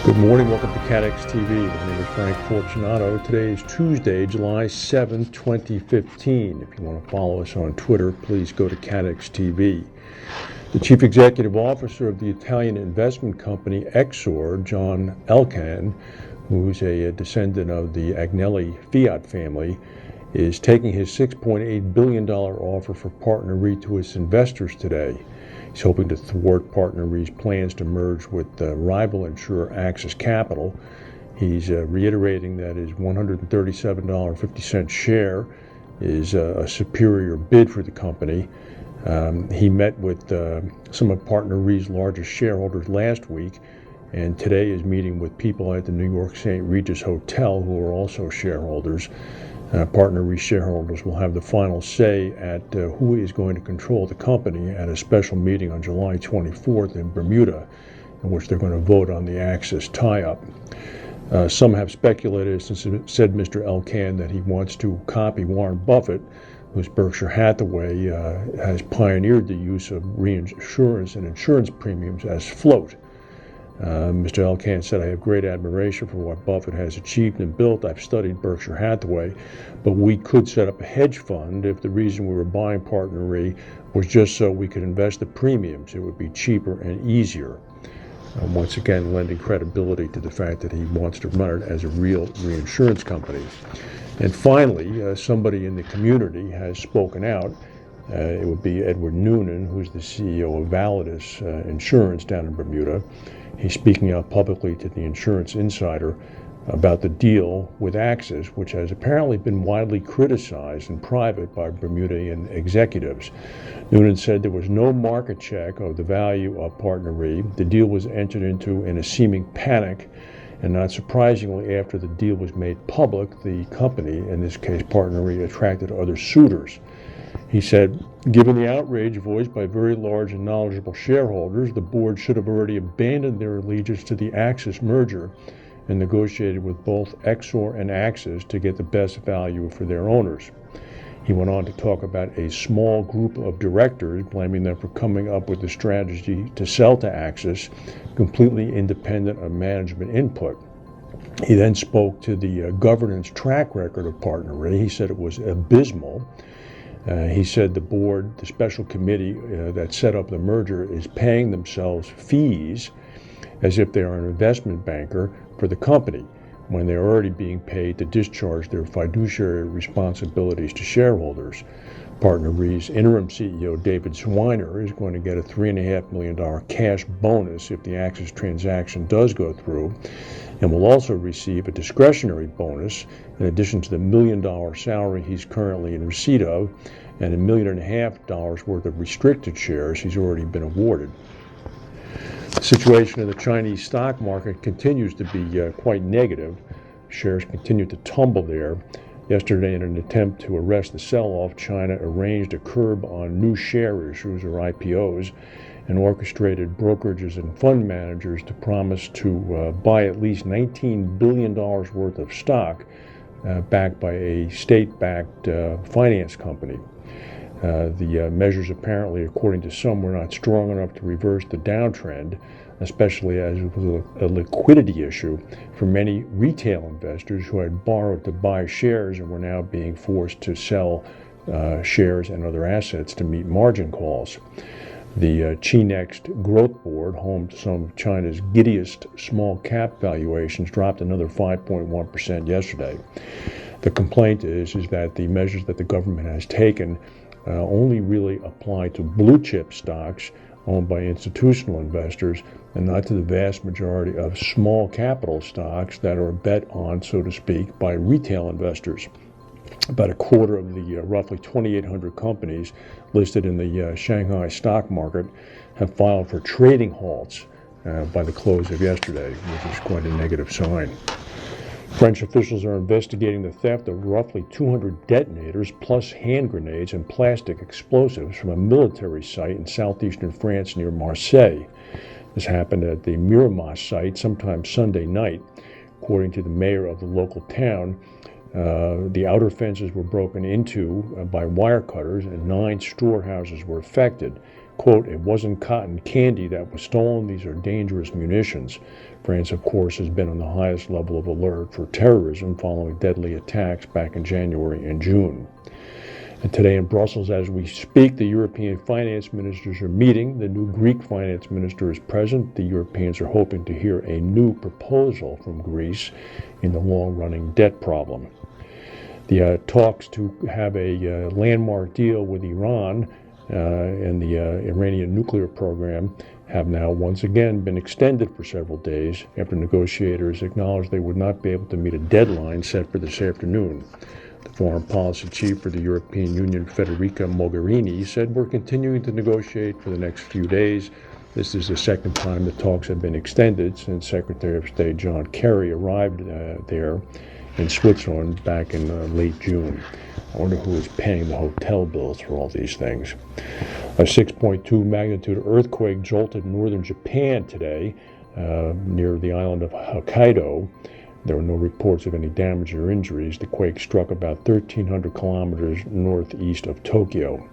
Good morning, welcome to CATEX TV. My name is Frank Fortunato. Today is Tuesday, July 7, 2015. If you want to follow us on Twitter, please go to CATEX TV. The Chief Executive Officer of the Italian investment company Exor, John Elkann, who's a descendant of the Agnelli Fiat family, is taking his $6.8 billion offer for PartnerRe to its investors today. He's hoping to thwart PartnerRe's plans to merge with rival insurer Axis Capital. He's reiterating that his $137.50 share is a superior bid for the company. He met with some of PartnerRe's largest shareholders last week, and today is meeting with people at the New York St. Regis Hotel who are also shareholders. PartnerRe shareholders will have the final say at who is going to control the company at a special meeting on July 24th in Bermuda, in which they're going to vote on the Axis tie-up. Some have speculated, since said Mr. Elkann, that he wants to copy Warren Buffett, whose Berkshire Hathaway has pioneered the use of reinsurance and insurance premiums as float. Mr. Elkann said, "I have great admiration for what Buffett has achieved and built. I've studied Berkshire Hathaway, but we could set up a hedge fund if the reason we were buying PartnerRe was just so we could invest the premiums. It would be cheaper and easier." Once again, lending credibility to the fact that he wants to run it as a real reinsurance company. And finally, somebody in the community has spoken out. It would be Edward Noonan, who's the CEO of Validus Insurance down in Bermuda. He's speaking out publicly to the Insurance Insider about the deal with Axis, which has apparently been widely criticized in private by Bermudian executives. Noonan said there was no market check of the value of PartnerRe. The deal was entered into in a seeming panic, and not surprisingly, after the deal was made public, the company, in this case PartnerRe, attracted other suitors. He said, "Given the outrage voiced by very large and knowledgeable shareholders, the board should have already abandoned their allegiance to the Axis merger and negotiated with both Exor and Axis to get the best value for their owners." He went on to talk about a small group of directors, blaming them for coming up with the strategy to sell to Axis, completely independent of management input. He then spoke to the governance track record of PartnerRe. He said it was abysmal. He said the board, the special committee that set up the merger, is paying themselves fees as if they are an investment banker for the company, when they're already being paid to discharge their fiduciary responsibilities to shareholders. PartnerRe's interim CEO, David Swiner, is going to get a $3.5 million cash bonus if the Axis transaction does go through, and will also receive a discretionary bonus in addition to the $1 million salary he's currently in receipt of and $1.5 million worth of restricted shares he's already been awarded. The situation in the Chinese stock market continues to be quite negative. Shares continue to tumble there. Yesterday, in an attempt to arrest the sell-off, China arranged a curb on new share issues, or IPOs, and orchestrated brokerages and fund managers to promise to buy at least $19 billion worth of stock backed by a state-backed finance company. The measures apparently, according to some, were not strong enough to reverse the downtrend, especially as it was a liquidity issue for many retail investors who had borrowed to buy shares and were now being forced to sell shares and other assets to meet margin calls. The Chi-Next Growth Board, home to some of China's giddiest small cap valuations, dropped another 5.1% yesterday. The complaint is that the measures that the government has taken only really apply to blue chip stocks owned by institutional investors and not to the vast majority of small capital stocks that are bet on, so to speak, by retail investors. About a quarter of the roughly 2,800 companies listed in the Shanghai stock market have filed for trading halts by the close of yesterday, which is quite a negative sign. French officials are investigating the theft of roughly 200 detonators plus hand grenades and plastic explosives from a military site in southeastern France near Marseille. This happened at the Miramas site sometime Sunday night. According to the mayor of the local town, the outer fences were broken into by wire cutters and 9 storehouses were affected. quote, "It wasn't cotton candy that was stolen. These are dangerous munitions." France, of course, has been on the highest level of alert for terrorism following deadly attacks back in January and June. And today in Brussels, as we speak, the European finance ministers are meeting. The new Greek finance minister is present. The Europeans are hoping to hear a new proposal from Greece in the long-running debt problem. The talks to have a landmark deal with Iran and the Iranian nuclear program have now once again been extended for several days after negotiators acknowledged they would not be able to meet a deadline set for this afternoon. The foreign policy chief for the European Union, Federica Mogherini, said, "We're continuing to negotiate for the next few days." This is the second time the talks have been extended since Secretary of State John Kerry arrived there in Switzerland back in late June. I wonder who is paying the hotel bills for all these things. A 6.2 magnitude earthquake jolted northern Japan today near the island of Hokkaido. There were no reports of any damage or injuries. The quake struck about 1,300 kilometers northeast of Tokyo.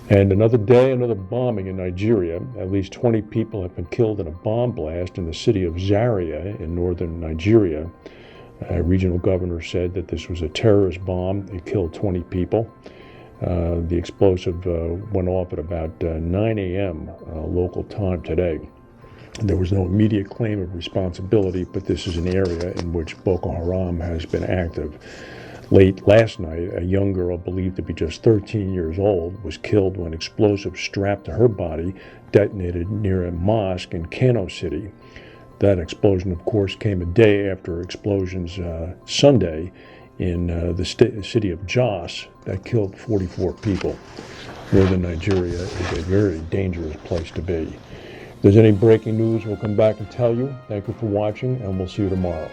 And another day, another bombing in Nigeria. At least 20 people have been killed in a bomb blast in the city of Zaria in northern Nigeria. A regional governor said that this was a terrorist bomb. It killed 20 people. The explosive went off at about 9 a.m. Local time today. There was no immediate claim of responsibility, but this is an area in which Boko Haram has been active. Late last night, a young girl believed to be just 13 years old was killed when explosives strapped to her body detonated near a mosque in Kano City. That explosion, of course, came a day after explosions Sunday in the city of Jos that killed 44 people. Northern Nigeria is a very dangerous place to be. If there's any breaking news, we'll come back and tell you. Thank you for watching, and we'll see you tomorrow.